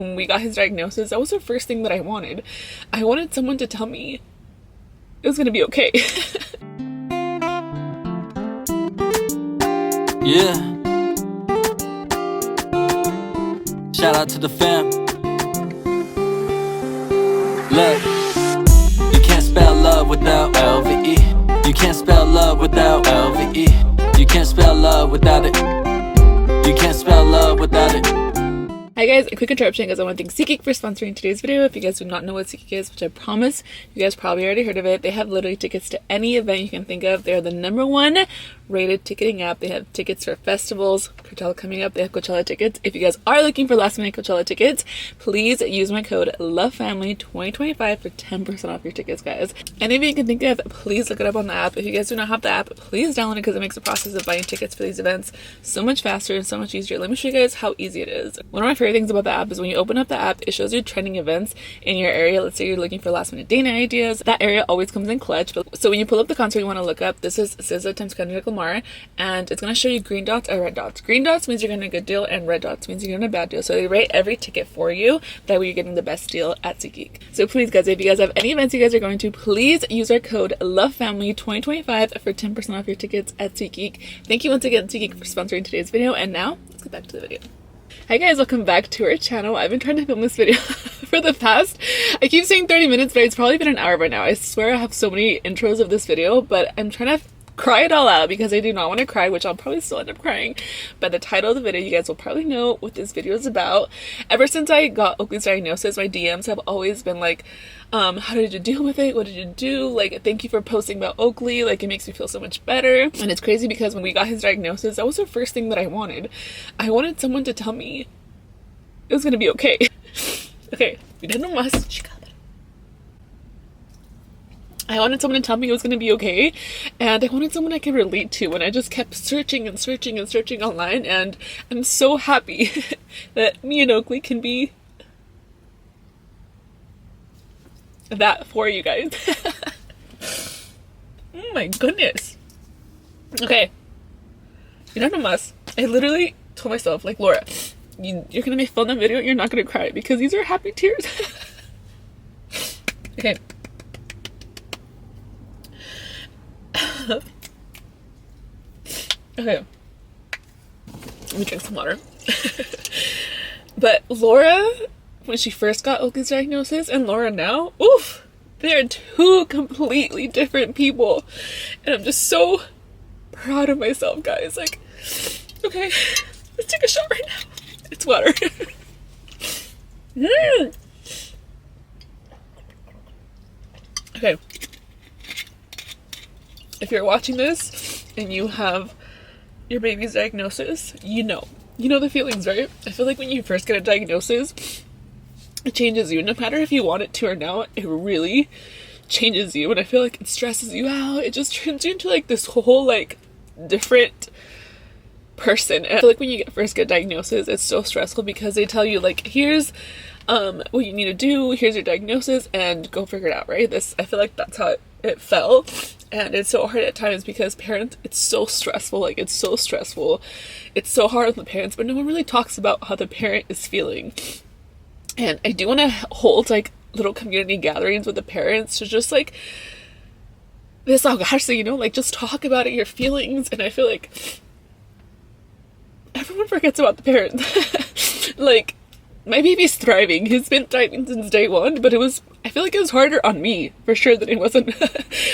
When we got his diagnosis, that was the first thing that I wanted. I wanted someone to tell me it was gonna be okay. Yeah. Shout out to the fam. Look, you can't spell love without LVE. You can't spell love without LVE. You can't spell love without it. You can't spell love without it. Hi guys, a quick interruption because I want to thank SeatGeek for sponsoring today's video. If you guys do not know what SeatGeek is, which I promise you guys probably already heard of it, they have literally tickets to any event you can think of. They're the #1 rated ticketing app. They have tickets for festivals, Coachella coming up, they have Coachella tickets. If you guys are looking for last minute Coachella tickets, please use my code LOVEFAMILY2025 for 10% off your tickets, guys. Any of you can think of, please look it up on the app. If you guys do not have the app, please download it because it makes the process of buying tickets for these events so much faster and so much easier. Let me show you guys how easy it is. One of my favorite things about the app is when you open up the app, it shows you trending events in your area. Let's say you're looking for last minute date night ideas. That area always comes in clutch. So when you pull up the concert you want to look up, this is SZA times Kendrick Lamar, and it's going to show you green dots or red dots. Green dots means you're getting a good deal, and red dots means you're getting a bad deal. So they rate every ticket for you. That way you're getting the best deal at SeatGeek. So please guys, if you guys have any events you guys are going to, please use our code LOVEFAMILY2025 for 10% off your tickets at SeatGeek. Thank you once again SeatGeek for sponsoring today's video, and now let's get back to the video. Hi guys, welcome back to our channel. I've been trying to film this video for the past, I keep saying 30 minutes, but it's probably been an hour by now. I swear I have so many intros of this video, but I'm trying to cry it all out because I do not want to cry, which I'll probably still end up crying. By the title of the video, you guys will probably know what this video is about. Ever since I got Oakley's diagnosis, my DMs have always been like, how did you deal with it? What did you do? Like, thank you for posting about Oakley. Like, it makes me feel so much better. And it's crazy because when we got his diagnosis, that was the first thing that I wanted. I wanted someone to tell me it was gonna be okay. Okay, we didn't know much. I wanted someone to tell me it was going to be okay, and I wanted someone I could relate to, and I just kept searching and searching and searching online, and I'm so happy that me and Oakley can be that for you guys. Oh my goodness. Okay, you don't know must. I literally told myself, like, Laura, you're going to film that video, you're not going to cry because these are happy tears. Okay. Okay, let me drink some water. But Laura, when she first got Oakley's diagnosis, and Laura now, oof, they are two completely different people, and I'm just so proud of myself, guys. Like, okay, let's take a shot right now. It's water. Okay. If you're watching this and you have your baby's diagnosis, you know the feelings, right? I feel like when you first get a diagnosis, it changes you. No matter if you want it to or not, it really changes you. And I feel like it stresses you out. It just turns you into like this whole like different person. And I feel like when you first get a diagnosis, it's so stressful because they tell you like, here's what you need to do, here's your diagnosis, and go figure it out, right? I feel like that's how it felt. And it's so hard at times because parents, it's so stressful. Like, it's so stressful. It's so hard on the parents, but no one really talks about how the parent is feeling. And I do want to hold like little community gatherings with the parents to just like this, oh gosh, so like just talk about it, your feelings. And I feel like everyone forgets about the parents. Like, my baby's thriving. He's been thriving since day one, but I feel like it was harder on me, for sure, than it was on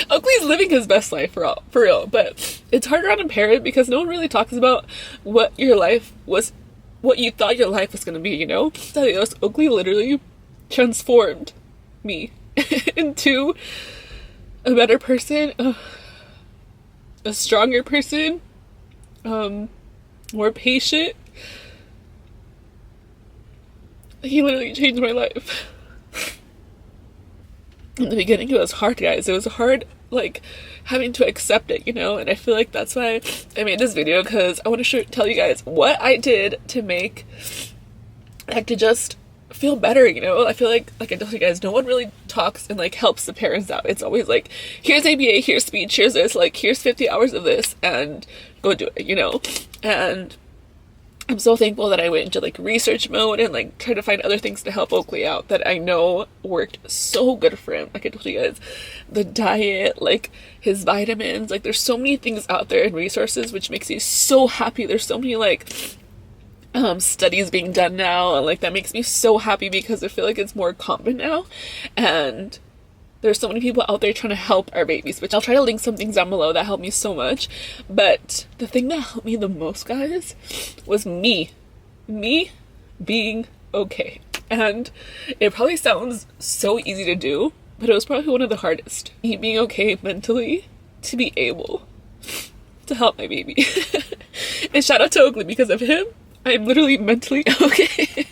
Oakley's living his best life, for real, but it's harder on a parent because no one really talks about what your life was, what you thought your life was going to be, Oakley literally transformed me into a better person, a stronger person, more patient. He literally changed my life. In the beginning, it was hard, guys. It was hard, like, having to accept it, And I feel like that's why I made this video, because I want to tell you guys what I did to make, like, to just feel better, I feel like I told you guys, no one really talks and, like, helps the parents out. It's always like, here's ABA, here's speech, here's this, like, here's 50 hours of this, and go do it, And I'm so thankful that I went into like research mode and like tried to find other things to help Oakley out that I know worked so good for him. Like I told you guys, the diet, like his vitamins, like there's so many things out there and resources, which makes me so happy. There's so many like studies being done now, and like that makes me so happy because I feel like it's more common now, and there's so many people out there trying to help our babies, which I'll try to link some things down below that helped me so much. But the thing that helped me the most, guys, was me being okay. And it probably sounds so easy to do, but it was probably one of the hardest. Me being okay mentally to be able to help my baby. And shout out to Oakley, because of him, I'm literally mentally okay.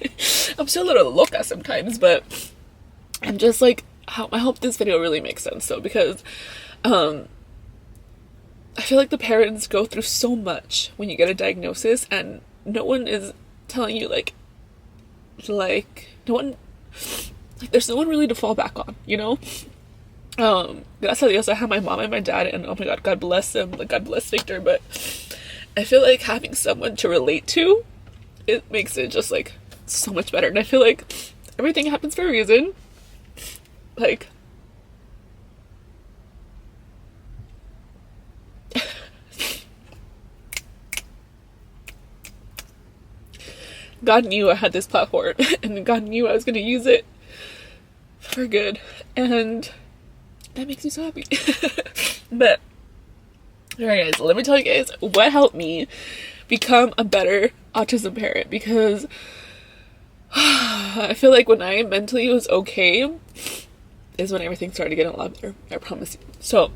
I'm still a little loca sometimes, but I'm just like, I hope this video really makes sense though, because I feel like the parents go through so much when you get a diagnosis, and no one is telling you like no one, like there's no one really to fall back on, you know. Gracias a Dios, I have my mom and my dad, and oh my god, God bless them, like God bless Victor, but I feel like having someone to relate to, it makes it just like so much better. And I feel like everything happens for a reason. Like, God knew I had this platform, and God knew I was going to use it for good, and that makes me so happy. But alright guys, let me tell you guys what helped me become a better autism parent, because I feel like when I mentally was okay is when everything started to get a lot better, I promise you. So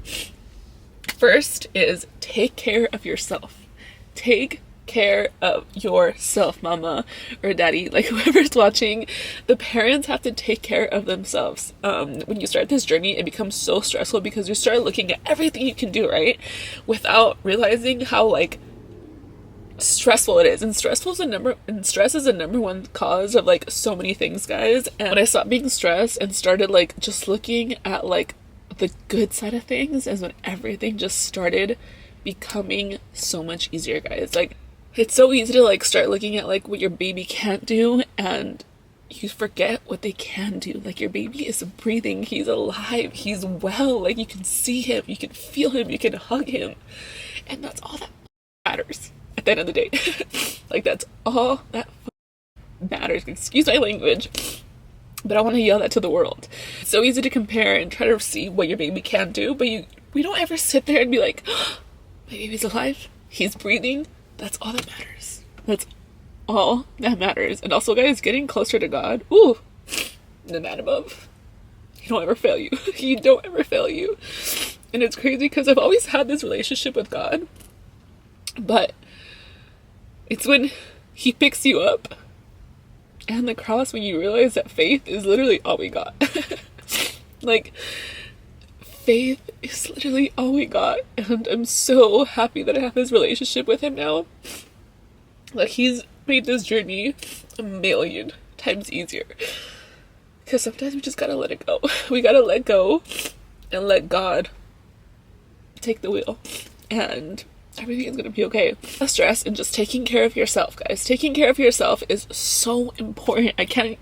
first is take care of yourself. Take care of yourself, mama or daddy, like whoever's watching. The parents have to take care of themselves. When you start this journey, it becomes so stressful because you start looking at everything you can do, right, without realizing how like stressful it is. And stress is the number one cause of like so many things, guys. And when I stopped being stressed and started like just looking at like the good side of things, is when everything just started becoming so much easier, guys. Like it's so easy to like start looking at like what your baby can't do, and you forget what they can do. Like your baby is breathing, he's alive, he's well, like you can see him, you can feel him, you can hug him, and that's all that matters at the end of the day. Like that's all that matters. Excuse my language, but I want to yell that to the world. It's so easy to compare and try to see what your baby can do, but we don't ever sit there and be like, oh, my baby's alive, he's breathing. That's all that matters. That's all that matters. And also, guys, getting closer to God, ooh, the man above, he don't ever fail you. He don't ever fail you. And it's crazy because I've always had this relationship with God, but it's when he picks you up and the cross, when you realize that faith is literally all we got. Like, faith is literally all we got, and I'm so happy that I have this relationship with him now. Like, he's made this journey a million times easier, because sometimes we just gotta let it go. We gotta let go and let God take the wheel, and everything is gonna be okay. Less stress and just taking care of yourself, guys. Taking care of yourself is so important. I can't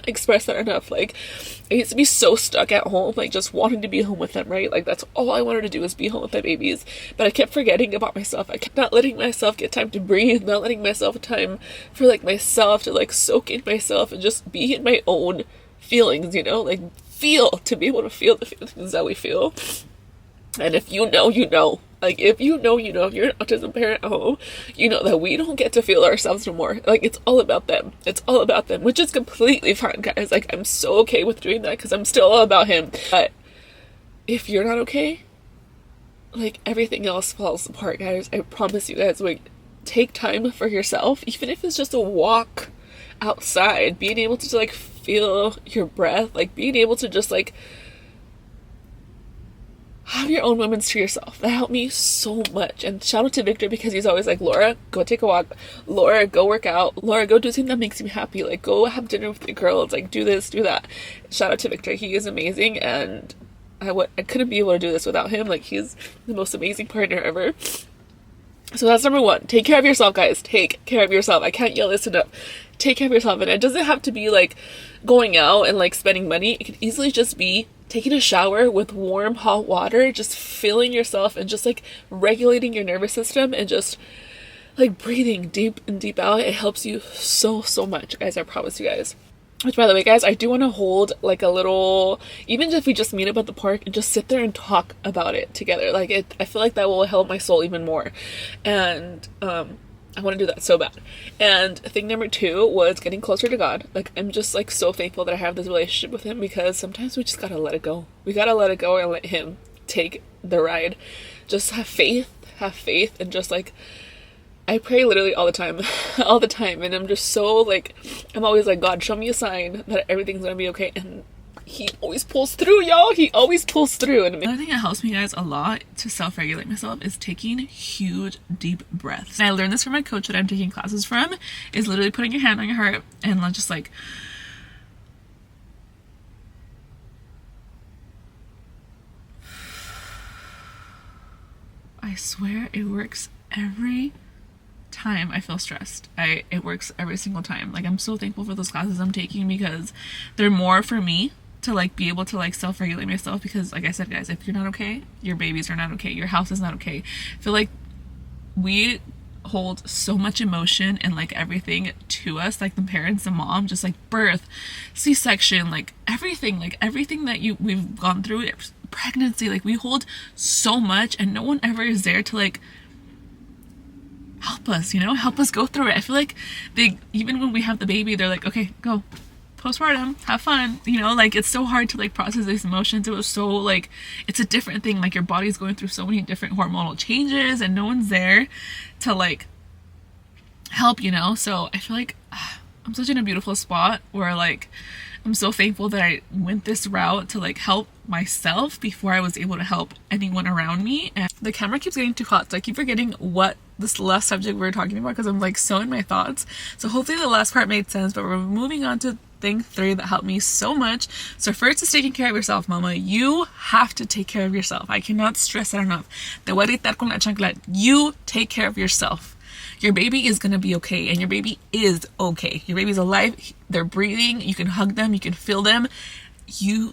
express that enough. Like, I used to be so stuck at home, like just wanting to be home with them, right? Like that's all I wanted to do was be home with my babies. But I kept forgetting about myself. I kept not letting myself get time to breathe, not letting myself time for like myself to like soak in myself and just be in my own feelings, you know, like to be able to feel the feelings that we feel. And if you know, you know. Like, if you know, you know. If you're an autism parent at home, you know that we don't get to feel ourselves no more. Like, it's all about them. It's all about them, which is completely fine, guys. Like, I'm so okay with doing that because I'm still all about him. But if you're not okay, like, everything else falls apart, guys. I promise you guys. Like, take time for yourself, even if it's just a walk outside. Being able to, like, feel your breath. Like, being able to just, like, have your own moments to yourself. That helped me so much. And shout out to Victor, because he's always like, Laura, go take a walk. Laura, go work out. Laura, go do something that makes me happy. Like, go have dinner with the girls. Like, do this, do that. Shout out to Victor. He is amazing, and I couldn't be able to do this without him. Like, he's the most amazing partner ever. So that's number one. Take care of yourself, guys. Take care of yourself. I can't yell this enough. Take care of yourself. And it doesn't have to be like going out and like spending money. It could easily just be taking a shower with warm, hot water, just filling yourself and just like regulating your nervous system and just like breathing deep and deep out. It helps you so, so much, guys. I promise you guys. Which, by the way, guys, I do want to hold like a little, even if we just meet up at the park and just sit there and talk about it together. Like I feel like that will help my soul even more. And I want to do that so bad. And thing number two was getting closer to God. Like, I'm just like so thankful that I have this relationship with him, because sometimes we just gotta let it go. We gotta let it go and let him take the ride. Just have faith, and just like, I pray literally all the time, all the time. And I'm just so like, I'm always like, God, show me a sign that everything's gonna be okay. And he always pulls through, y'all. He always pulls through. And another thing that helps me, guys, a lot to self-regulate myself is taking huge, deep breaths. And I learned this from my coach that I'm taking classes from, is literally putting your hand on your heart and just like, I swear it works every time I feel stressed. It works every single time. Like, I'm so thankful for those classes I'm taking, because they're more for me to like be able to like self-regulate myself, because like I said, guys, if you're not okay, your babies are not okay, your house is not okay. I feel like we hold so much emotion and like everything to us, like the parents, the mom, just like birth, C-section, like everything that we've gone through, pregnancy, like we hold so much, and no one ever is there to like help us, help us go through it. I feel like even when we have the baby, they're like, okay, go postpartum, have fun, like it's so hard to like process these emotions. It was so like, it's a different thing, like your body's going through so many different hormonal changes, and no one's there to like help, so I feel like I'm such in a beautiful spot where like I'm so thankful that I went this route to like help myself before I was able to help anyone around me. And the camera keeps getting too hot, so I keep forgetting what this last subject we were talking about, because I'm like so in my thoughts. So hopefully the last part made sense, but we're moving on to thing 3 that helped me so much. So first is taking care of yourself, mama. You have to take care of yourself. I cannot stress that enough. Te voy a gritar con la chancla. You take care of yourself. Your baby is going to be okay, and your baby is okay. Your baby's alive. They're breathing. You can hug them. You can feel them.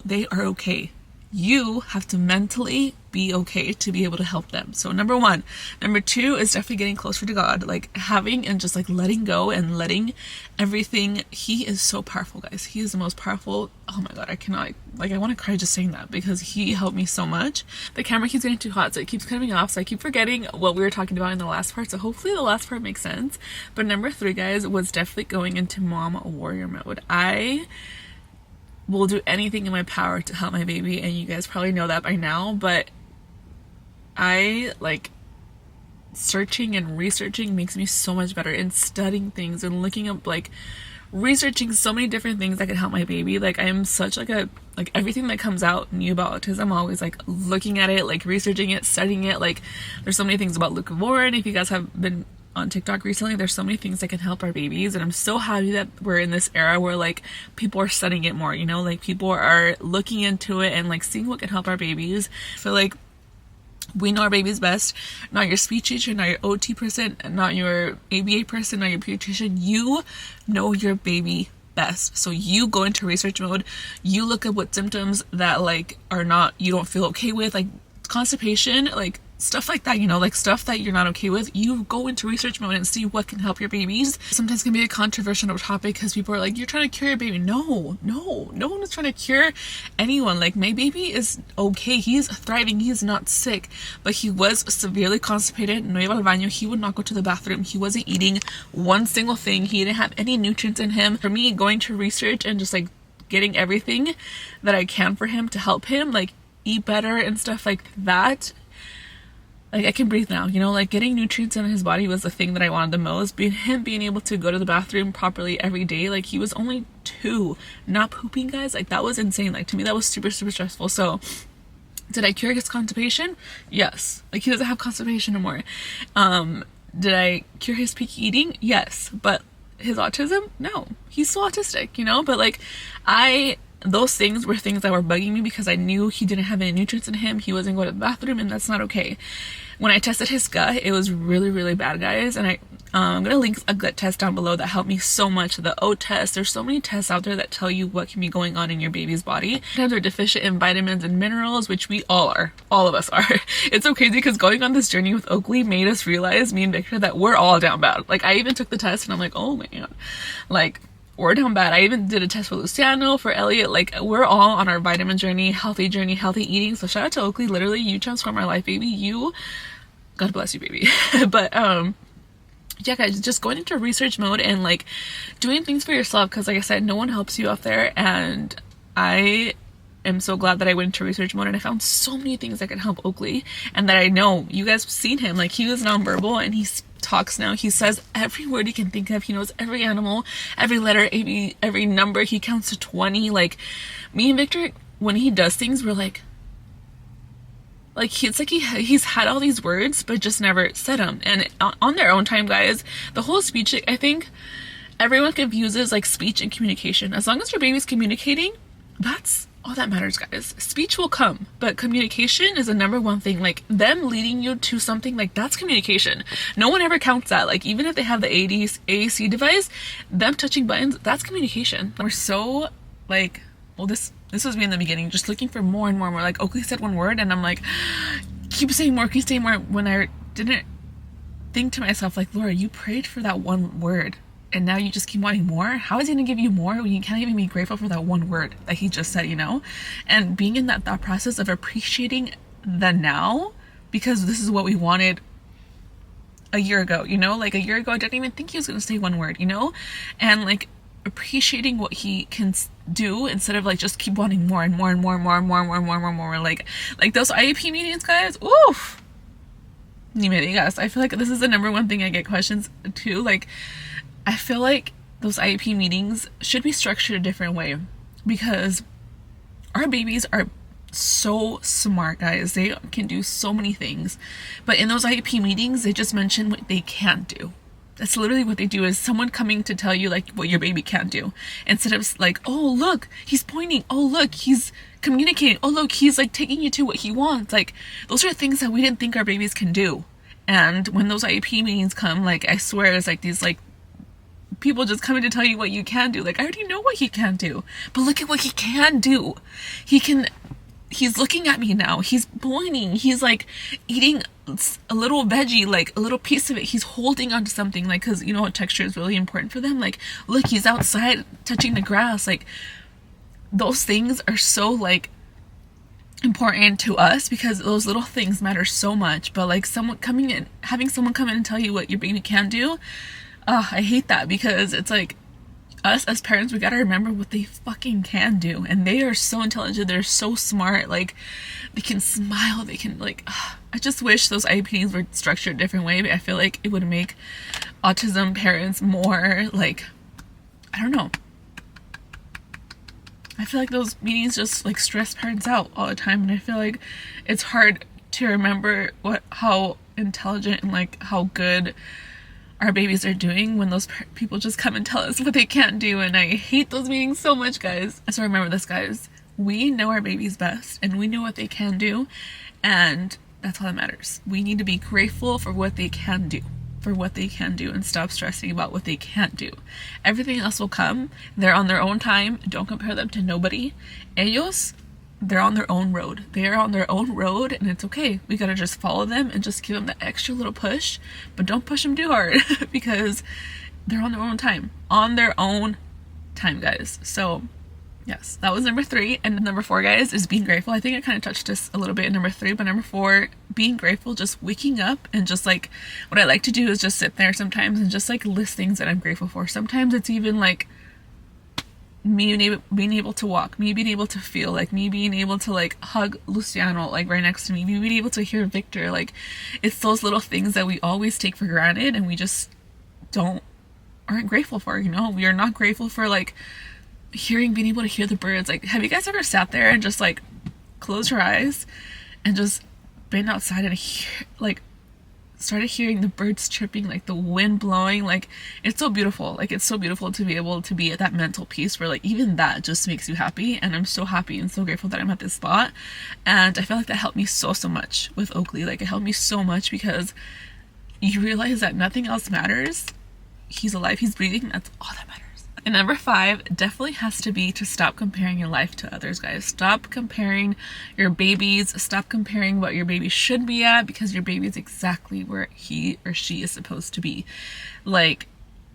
They are okay. You have to mentally be okay to be able to help them. So number 1. Number 2 is definitely getting closer to God, like having and just like letting go and letting everything. He is so powerful, guys. He is the most powerful. Oh my God, I cannot, like, I want to cry just saying that, because he helped me so much. The camera keeps getting too hot, so it keeps cutting off, so I keep forgetting what we were talking about in the last part. So hopefully the last part makes sense. But number 3, guys, was definitely going into mom warrior mode. I will do anything in my power to help my baby, and you guys probably know that by now, but I like searching and researching makes me so much better, in studying things and looking up, like researching so many different things that could help my baby. Like, I am such like everything that comes out new about autism, I'm always like looking at it, like researching it, studying it. Like, there's so many things about Luke Warren. If you guys have been on TikTok recently, there's so many things that can help our babies, and I'm so happy that we're in this era where like people are studying it more, like people are looking into it and like seeing what can help our babies. I feel like we know our babies best, not your speech teacher, not your OT person, not your ABA person, not your pediatrician. You know your baby best. So you go into research mode, you look at what symptoms that like are not, you don't feel okay with, like constipation, like stuff like that, like stuff that you're not okay with. You go into research mode and see what can help your babies. Sometimes it can be a controversial topic, because people are like, you're trying to cure your baby. No one is trying to cure anyone. Like, my baby is okay. He is thriving. He is not sick, but he was severely constipated. No iba al baño. He would not go to the bathroom. He wasn't eating one single thing. He didn't have any nutrients in him. For me, going to research and just like getting everything that I can for him to help him like eat better and stuff like that, like I can breathe now, like getting nutrients in his body was the thing that I wanted the most. Him being able to go to the bathroom properly every day. Like, he was only 2, not pooping, guys. Like, that was insane. Like, to me, that was super, super stressful. So did I cure his constipation? Yes. Like, he doesn't have constipation anymore. Did I cure his picky eating? Yes. But his autism? No. He's still autistic, but like those things were things that were bugging me, because I knew he didn't have any nutrients in him. He wasn't going to the bathroom, and that's not okay. when I tested his gut, it was really, really bad, guys. And I'm going to link a gut test down below that helped me so much. The O test, there's so many tests out there that tell you what can be going on in your baby's body. Sometimes they're deficient in vitamins and minerals, which we all are. All of us are. It's so crazy because going on this journey with Oakley made us realize, me and Victor, that we're all down bad. Like, I even took the test and I'm like, oh man, like, we're down bad. I even did a test for Luciano, for Elliot. Like, we're all on our vitamin journey, healthy eating. So shout out to Oakley. Literally, you transform our life, baby. God bless you, baby. But yeah, guys, just going into research mode and like doing things for yourself, because like I said, no one helps you out there. And I am so glad that I went into research mode and I found so many things that can help Oakley, and that I know you guys have seen him. Like, he was nonverbal and he talks now. He says every word he can think of. He knows every animal, every letter, every number. He counts to 20. Like, me and Victor, when he does things, we're like it's like he's had all these words but just never said them. And on their own time, guys, the whole speech, I think everyone confuses like speech and communication. As long as your baby's communicating, that's all that matters, guys. Speech will come, but communication is the number one thing. Like, them leading you to something, like, that's communication. No one ever counts that. Like, even if they have the AAC device, them touching buttons, that's communication. We're so like, well, this was me in the beginning, just looking for more and more and more. Like, Oakley said one word and I'm like, keep saying more, when I didn't think to myself, like, Laura, you prayed for that one word and now you just keep wanting more. How is he gonna give you more when you can't even be grateful for that one word that he just said, you know? And being in that thought process of appreciating the now, because this is what we wanted a year ago, you know? Like, a year ago I didn't even think he was gonna say one word, you know? And like, appreciating what he can do instead of like just keep wanting more and more and more and more and more and more and more and more. Like those IEP meetings, guys, oof. Guys, I feel like this is the number one thing I get questions too. Like, I feel like those IEP meetings should be structured a different way, because our babies are so smart, guys. They can do so many things, but in those IEP meetings, they just mention what they can't do. That's literally what they do, is someone coming to tell you like what your baby can't do, instead of like, oh look, he's pointing, oh look, he's communicating, oh look, he's like taking you to what he wants. Like, those are things that we didn't think our babies can do. And when those IEP meetings come, like, I swear it's like these like people just coming to tell you what you can do. Like, I already know what he can do, but look at what he can do. He's looking at me now, he's pointing, he's like eating a little veggie, like a little piece of it, he's holding onto something, like, because you know what, texture is really important for them. Like, look, he's outside touching the grass. Like, those things are so like important to us, because those little things matter so much. But like, having someone come in and tell you what your baby can do, I hate that, because it's like, us as parents, we gotta remember what they fucking can do. And they are so intelligent, they're so smart. Like, they can smile, they can like, I just wish those IEPs were structured a different way. But I feel like it would make autism parents more like, I don't know, I feel like those meetings just like stress parents out all the time. And I feel like it's hard to remember how intelligent and like how good our babies are doing when those people just come and tell us what they can't do. And I hate those meetings so much, guys. So remember this, guys. We know our babies best and we know what they can do, and that's all that matters. We need to be grateful for what they can do, and stop stressing about what they can't do. Everything else will come. They're on their own time. Don't compare them to nobody. Ellos, they're on their own road. They are on their own road, and it's okay. We gotta just follow them and just give them the extra little push, but don't push them too hard because they're on their own time. On their own time, guys. So yes, that was number 3. And number 4, guys, is being grateful. I think I kind of touched this a little bit in number 3, but number 4, being grateful, just waking up and just like, what I like to do is just sit there sometimes and just like list things that I'm grateful for. Sometimes it's even like me being able to walk, me being able to feel, like me being able to like hug Luciano like right next to me being able to hear Victor. Like, it's those little things that we always take for granted and we just aren't grateful for, you know? We are not grateful for like being able to hear the birds. Like, have you guys ever sat there and just like close your eyes and just been outside and hear, like started hearing the birds chirping, like the wind blowing. Like, it's so beautiful. Like, it's so beautiful to be able to be at that mental peace where, like, even that just makes you happy. And I'm so happy and so grateful that I'm at this spot. And I feel like that helped me so much with Oakley. Like, it helped me so much because you realize that nothing else matters. He's alive, he's breathing, that's all that matters. And number 5 definitely has to be to stop comparing your life to others, guys. Stop comparing your babies. Stop comparing what your baby should be at, because your baby is exactly where he or she is supposed to be. Like,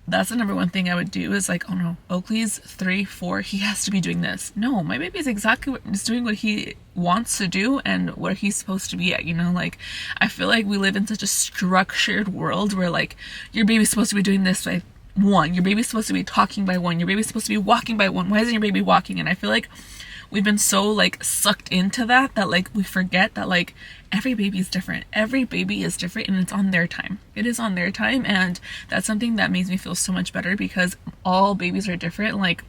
that's the number one thing I would do is like, oh no, Oakley's 3, 4, he has to be doing this. No, my baby is exactly is doing what he wants to do and where he's supposed to be at, you know? Like, I feel like we live in such a structured world where like your baby's supposed to be doing this by 1, your baby's supposed to be talking by 1, your baby's supposed to be walking by 1. Why isn't your baby walking? And I feel like we've been so like sucked into that like we forget that like every baby is different. Every baby is different, and it's on their time. It is on their time, and that's something that makes me feel so much better, because all babies are different. Like,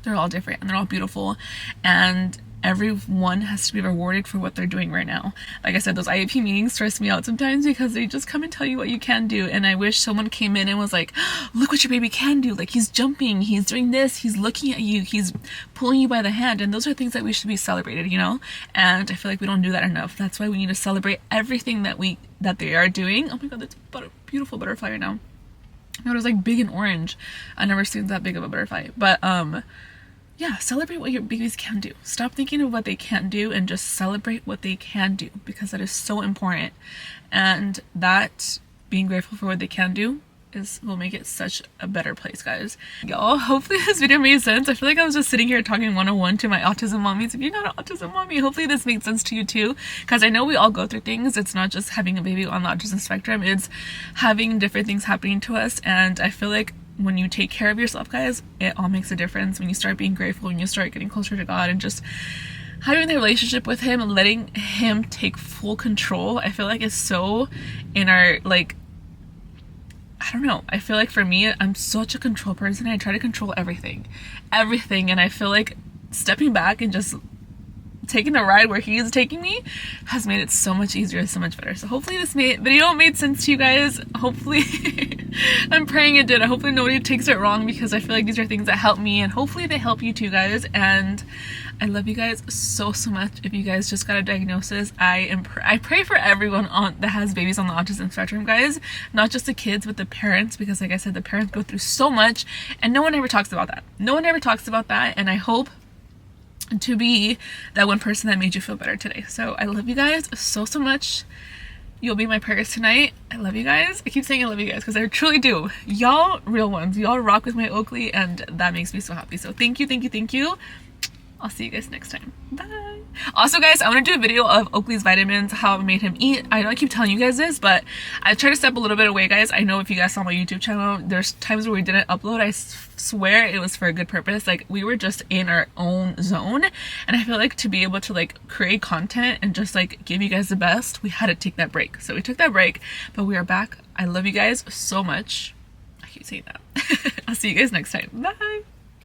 they're all different and they're all beautiful, and everyone has to be rewarded for what they're doing right now. Like I said, those IEP meetings stress me out sometimes because they just come and tell you what you can do, and I wish someone came in and was like, look what your baby can do. Like, he's jumping, he's doing this, he's looking at you, he's pulling you by the hand, and those are things that we should be celebrated, you know? And I feel like we don't do that enough. That's why we need to celebrate everything that they are doing. Oh my god, that's a beautiful butterfly right now. It was like big and orange. I've never seen that big of a butterfly. But yeah, celebrate what your babies can do. Stop thinking of what they can't do and just celebrate what they can do, because that is so important. And that, being grateful for what they can do, will make it such a better place, guys. Y'all, hopefully this video made sense. I feel like I was just sitting here talking 101 to my autism mommies. If you're not an autism mommy, hopefully this made sense to you too, because I know we all go through things. It's not just having a baby on the autism spectrum, it's having different things happening to us. And I feel like when you take care of yourself, guys, it all makes a difference. When you start being grateful, when you start getting closer to God and just having the relationship with him and letting him take full control, I feel like it's so in our, like, I don't know, I feel like for me, I'm such a control person. I try to control everything, and I feel like stepping back and just taking a ride where he is taking me has made it so much easier, so much better. So hopefully this video made sense to you guys. Hopefully I'm praying it did. Hopefully nobody takes it wrong, because I feel like these are things that help me, and hopefully they help you too, guys. And I love you guys so much. If you guys just got a diagnosis, I pray for everyone that has babies on the autism spectrum, guys. Not just the kids, but the parents, because like I said, the parents go through so much, and no one ever talks about that. No one ever talks about that, and I hope to be that one person that made you feel better today. So I love you guys so much. You'll be my prayers tonight. I love you guys. I keep saying I love you guys because I truly do. Y'all real ones. Y'all rock with my Oakley, and that makes me so happy. So thank you. I'll see you guys next time. Bye. Also, guys, I want to do a video of Oakley's vitamins, how I made him eat. I know I keep telling you guys this, but I try to step a little bit away, guys. I know if you guys saw my YouTube channel, there's times where we didn't upload. I swear it was for a good purpose. Like, we were just in our own zone, and I feel like to be able to like create content and just like give you guys the best, we had to take that break. So we took that break, but we are back. I love you guys so much. I keep saying that. I'll see you guys next time. Bye.